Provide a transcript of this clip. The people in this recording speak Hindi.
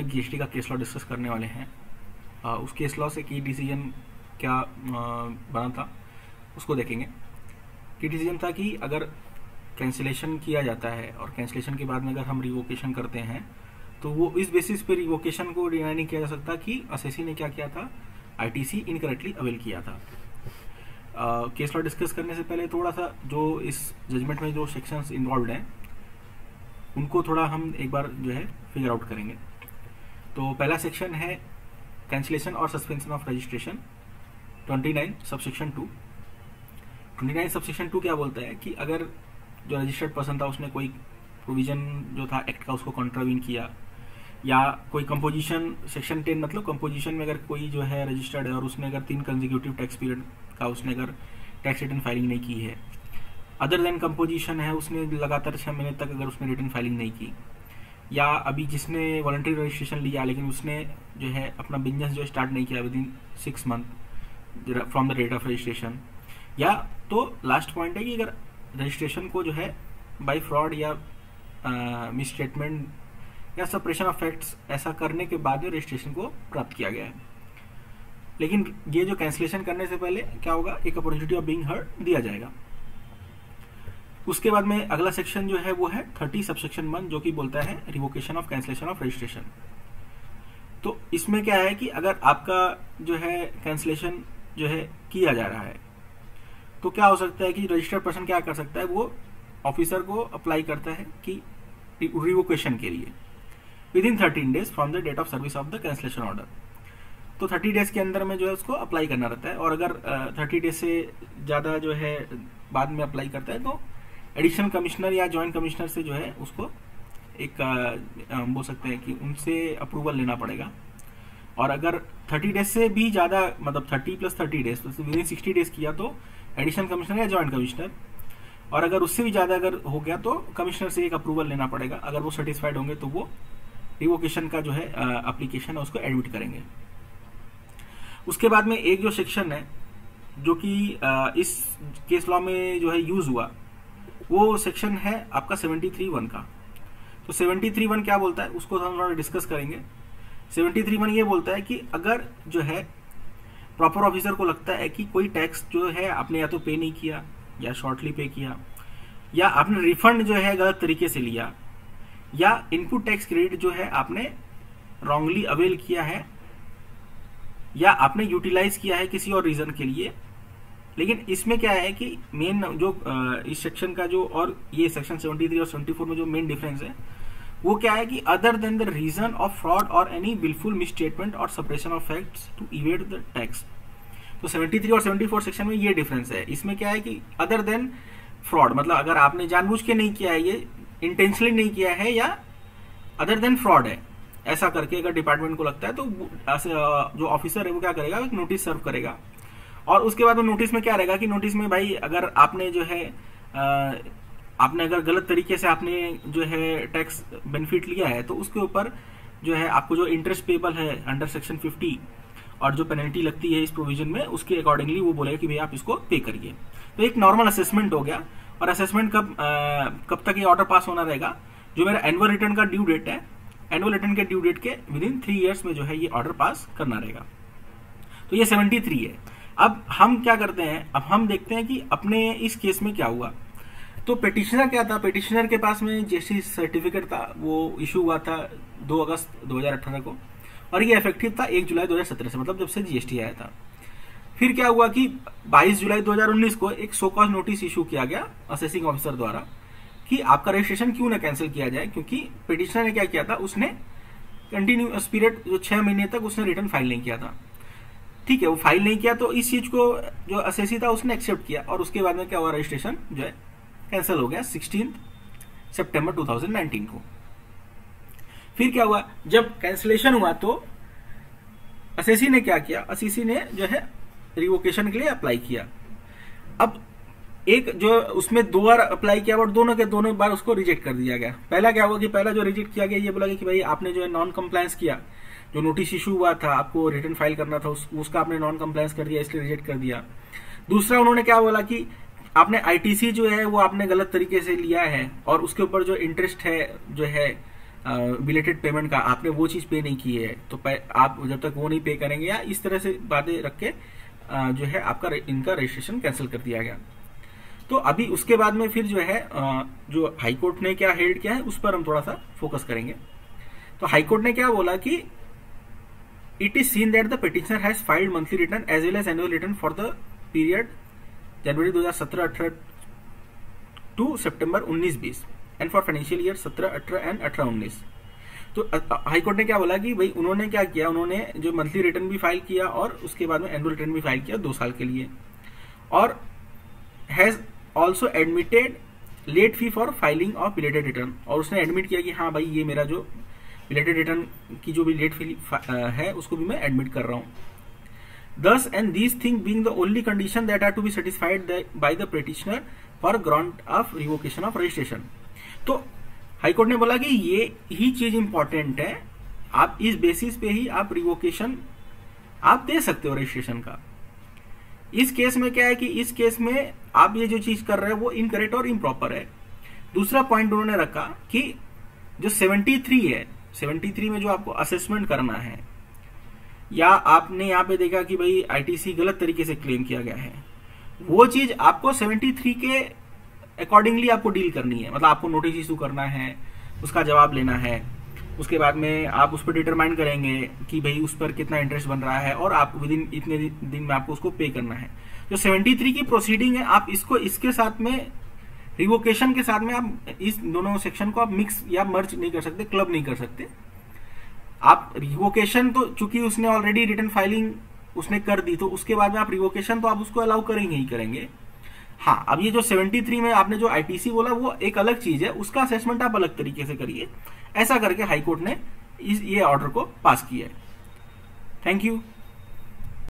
जीएसटी का केस लॉ डिस्कस करने वाले हैं। उस केस लॉ से की डिसीजन क्या बना था उसको देखेंगे। की डिसीजन था कि अगर कैंसिलेशन किया जाता है और कैंसिलेशन के बाद में अगर हम रिवोकेशन करते हैं तो वो इस बेसिस पे रिवोकेशन को डिनाई नहीं किया जा सकता कि असेसी ने क्या किया था, आईटीसी इनकरेक्टली अवेल किया था। केस लॉ डिस्कस करने से पहले थोड़ा सा जो इस जजमेंट में जो सेक्शंस इन्वॉल्व हैं उनको थोड़ा हम एक बार जो है फिगर आउट करेंगे। तो पहला सेक्शन है कैंसिलेशन और suspension of registration 29 subsection 2। 29 subsection 2 क्या बोलता है कि अगर जो रजिस्टर्ड पर्सन था उसने कोई प्रोविजन जो था एक्ट का उसको कॉन्ट्रावीन किया, या कोई कंपोजिशन सेक्शन 10 मतलब कंपोजिशन में अगर कोई जो है रजिस्टर्ड है और उसने अगर 3 कंसेक्यूटिव टैक्स पीरियड का उसने अगर टैक्स रिटर्न फाइलिंग नहीं की है, अदर देन कंपोजिशन है उसने लगातार 6 महीने तक अगर उसने रिटर्न फाइलिंग नहीं की, या अभी जिसने वॉलंटरी रजिस्ट्रेशन लिया लेकिन उसने जो है अपना बिजनेस जो स्टार्ट नहीं किया within 6 month from the date of registration, या तो लास्ट पॉइंट है कि अगर रजिस्ट्रेशन को जो है बाय फ्रॉड या मिसस्टेटमेंट या सप्रेशन ऑफ फैक्ट्स ऐसा करने के बाद में रजिस्ट्रेशन को प्राप्त किया गया है। लेकिन ये जो कैंसिलेशन करने से पहले क्या होगा, एक अपॉर्चुनिटी ऑफ बीइंग हर्ड दिया जाएगा। उसके बाद में अगला सेक्शन जो है वो है 30 सबसेक्शन 1 जो कि बोलता है revocation of cancellation of registration. तो इसमें क्या है कि अगर आपका जो है कैंसिलेशन जो है किया जा रहा है तो क्या हो सकता है कि रजिस्टर्ड पर्सन क्या कर सकता है, वो ऑफिसर को अप्लाई करता है कि रिवोकेशन के लिए within 13 days from the date of service of the cancellation order. तो 30 डेज के अंदर में जो है उसको अप्लाई करना रहता है, और अगर 30 डेज से ज़्यादा जो है बाद में अप्लाई करता है तो एडिशनल कमिश्नर या जॉइंट कमिश्नर से जो है उसको एक बोल सकते हैं कि उनसे अप्रूवल लेना पड़ेगा। और अगर 30 डेज से भी ज़्यादा मतलब 30 + 30 डेज तो विद इन 60 डेज किया तो एडिशनल कमिश्नर या जॉइंट कमिश्नर, और अगर उससे भी ज़्यादा अगर हो गया तो कमिश्नर से एक अप्रूवल लेना पड़ेगा। अगर वो सेटिस्फाइड होंगे तो वो रिवोकेशन का जो है एप्लीकेशन है उसको एडमिट करेंगे। उसके बाद में एक जो सेक्शन है जो कि इस केस लॉ में जो है यूज हुआ वो सेक्शन है आपका 73(1) का। तो 73(1) क्या बोलता है उसको हम थोड़ा डिस्कस करेंगे। 73(1) ये बोलता है कि अगर जो है प्रॉपर ऑफिसर को लगता है कि कोई टैक्स जो है आपने या तो पे नहीं किया या शॉर्टली पे किया, या आपने रिफंड जो है गलत तरीके से लिया, या इनपुट टैक्स क्रेडिट जो है आपने रॉन्गली अवेल किया है, या आपने यूटिलाइज किया है किसी और रीजन के लिए। लेकिन इसमें क्या है कि मेन जो इस सेक्शन का जो और ये सेक्शन 73 और 74 में जो मेन डिफरेंस है वो क्या है कि other than the reason of fraud और एनी विलफुल मिसस्टेटमेंट और suppression of facts to evade the tax. तो 73 और 74 सेक्शन में ये डिफरेंस है। इसमें क्या है कि अदर देन फ्रॉड मतलब अगर आपने जानबूझ के नहीं किया है, ये इंटेंशनली नहीं किया है, या अदर देन फ्रॉड है ऐसा करके अगर डिपार्टमेंट को लगता है तो जो ऑफिसर है वो क्या करेगा, एक नोटिस सर्व करेगा। और उसके बाद वो नोटिस में क्या रहेगा कि नोटिस में भाई अगर आपने जो है आपने अगर गलत तरीके से आपने जो है टैक्स बेनिफिट लिया है तो उसके ऊपर जो है आपको जो इंटरेस्ट पेबल है अंडर सेक्शन 50 और जो पेनल्टी लगती है इस प्रोविजन में उसके अकॉर्डिंगली वो बोलेगा कि भैया आप इसको पे करिए। तो एक नॉर्मल असेसमेंट हो गया। और असेसमेंट कब तक ये ऑर्डर पास होना रहेगा, जो मेरा एनुअल रिटर्न का ड्यू डेट है, एनुअल रिटर्न के ड्यू डेट के विद इन 3 ईयर्स में जो है ये ऑर्डर पास करना रहेगा। तो ये 73 है। अब हम क्या करते हैं, अब हम देखते हैं कि अपने इस केस में क्या हुआ। तो पेटिशनर क्या था, पेटिशनर के पास में जीएसटी सर्टिफिकेट था, वो इशू हुआ था 2 अगस्त 2018 को, और ये इफेक्टिव था 1 जुलाई 2017 से, मतलब जब से जीएसटी आया था। फिर क्या हुआ कि 22 जुलाई 2019 को एक सो कॉज नोटिस इशू किया गया असेसिंग ऑफिसर द्वारा कि आपका रजिस्ट्रेशन क्यों ना कैंसिल किया जाए, क्योंकि पेटिशनर ने क्या किया था, उसने कंटिन्यूअस पीरियड जो 6 महीने तक उसने रिटर्न फाइल नहीं किया था। ठीक है, वो फाइल नहीं किया तो इस चीज को जो असेसी था उसने एक्सेप्ट किया, और उसके बाद में क्या हुआ, रजिस्ट्रेशन जो है कैंसिल हो गया 16 सितंबर 2019 को। फिर क्या हुआ, जब कैंसिलेशन हुआ तो असेसी ने क्या किया, असेसी ने जो है रिवोकेशन के लिए अप्लाई किया। अब एक जो उसमें 2 बार अप्लाई किया और दोनों के दोनों बार उसको रिजेक्ट कर दिया गया। पहला क्या हुआ कि पहला जो रिजेक्ट किया गया ये बोला कि भाई आपने जो है नॉन कंप्लायंस किया, जो नोटिस इशू हुआ था आपको रिटर्न फाइल करना था उसका आपने नॉन कंप्लायंस कर दिया, इसलिए रिजेक्ट कर दिया। दूसरा उन्होंने क्या बोला कि आपने आईटीसी जो है वो आपने गलत तरीके से लिया है और उसके ऊपर जो इंटरेस्ट है जो है बिलेटेड पेमेंट का आपने वो चीज पे नहीं की है, तो आप जब तक वो नहीं पे करेंगे, या इस तरह से बातें रख के जो है आपका इनका रजिस्ट्रेशन कैंसिल कर दिया गया। तो अभी उसके बाद में फिर जो है जो हाई कोर्ट ने क्या हेल्ड किया है उस पर हम थोड़ा सा फोकस करेंगे। तो हाई कोर्ट ने क्या बोला कि it is seen that the petitioner has filed monthly return as well as annual return for the period January 2017-18 to September 19-20 and for financial year 17-18 and 18-19। तो हाई कोर्ट ने क्या बोला कि भाई उन्होंने क्या किया, उन्होंने जो मंथली रिटर्न भी फाइल किया और उसके बाद में एनुअल रिटर्न भी फाइल किया 2 साल के लिए, और has also admitted late fee for filing of belated return, और उसने एडमिट किया कि हाँ भाई ये मेरा जो बिलेटेड रिटर्न की जो भी लेट फी है उसको भी मैं एडमिट कर रहा हूँ। Thus and these things being the only condition that are to be satisfied by the petitioner for grant of revocation of registration। तो हाईकोर्ट ने बोला कि ये ही चीज इंपॉर्टेंट है, आप इस बेसिस पे ही आप रिवोकेशन आप दे सकते हो रजिस्ट्रेशन का। इस केस में क्या है कि इस केस में आप ये जो चीज कर रहे हो वो इनकरेक्ट और इम्प्रॉपर है। दूसरा पॉइंट उन्होंने रखा कि जो 73 है, 73 में जो आपको असेसमेंट करना है, या आपने यहाँ पे देखा कि भाई आईटीसी गलत तरीके से क्लेम किया गया है, वो चीज आपको 73 के अकॉर्डिंगली आपको डील करनी है। मतलब आपको नोटिस इशू करना है, उसका जवाब लेना है, उसके बाद में आप उस पर डिटरमाइन करेंगे कि भाई उस पर कितना इंटरेस्ट बन रहा है, और आप विद इन इतने दिन में आपको उसको पे करना है। जो 73 की प्रोसीडिंग है, आप इसको इसके साथ में रिवोकेशन के साथ में आप इस दोनों सेक्शन को आप मिक्स या मर्ज नहीं कर सकते, क्लब नहीं कर सकते। आप रिवोकेशन तो चूंकि उसने ऑलरेडी रिटर्न फाइलिंग उसने कर दी, तो उसके बाद में आप रिवोकेशन तो आप उसको अलाउ करेंगे ही करेंगे। हाँ, अब ये जो 73 में आपने जो आईटीसी बोला वो एक अलग चीज है, उसका असेसमेंट आप अलग तरीके से करिए। ऐसा करके हाईकोर्ट ने ये ऑर्डर को पास किया है। Thank you.